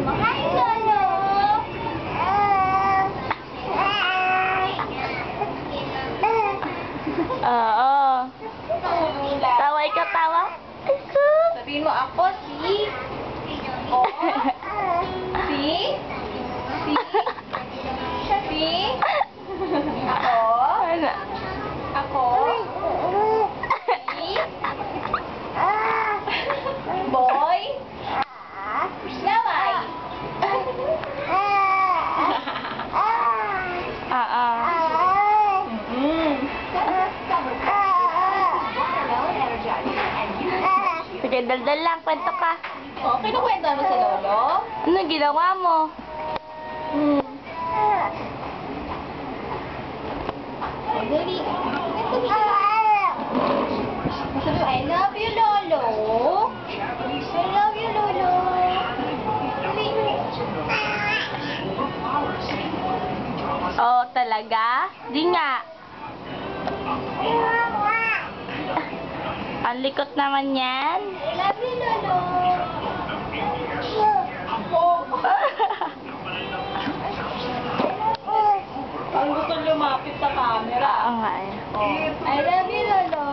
Hi, Lolo! Oo. Taway ka, tawa. Sabihin mo ako, si... O... Si... Si... Si... Ako... Ano? Ako... Si... Boy... Laway... Sige, daldal lang. Kwento ka. Oh, kinukwento mo si Lolo? Ano ginawa mo? Dali. Sabi mo, I love you, Lolo. I love you, Lolo. Oh, talaga? Di nga. Ang likot naman yan. I love you, Lolo. Ang gusto lumapit sa camera. Oo nga eh. I love you, Lolo.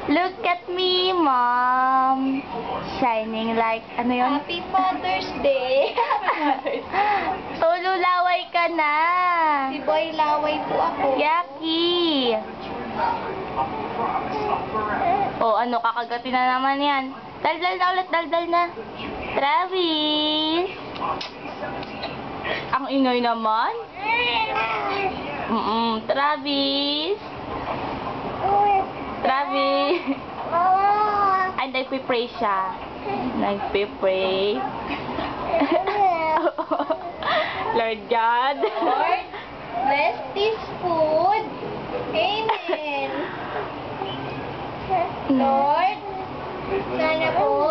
Look at me, Mom. Shining like, ano yun? Happy Father's Day. Tolo, laway ka na. Si Boy Laway po ako. Yaki. Oh, ano, kakagatin na naman yan. Daldal na ulit, daldal na. Travis. Ang ingay naman. Travis. Travis. Ay, nagpipray siya. Nagpipray. Lord God. Lord, bless this food. Amen. Lord, sana po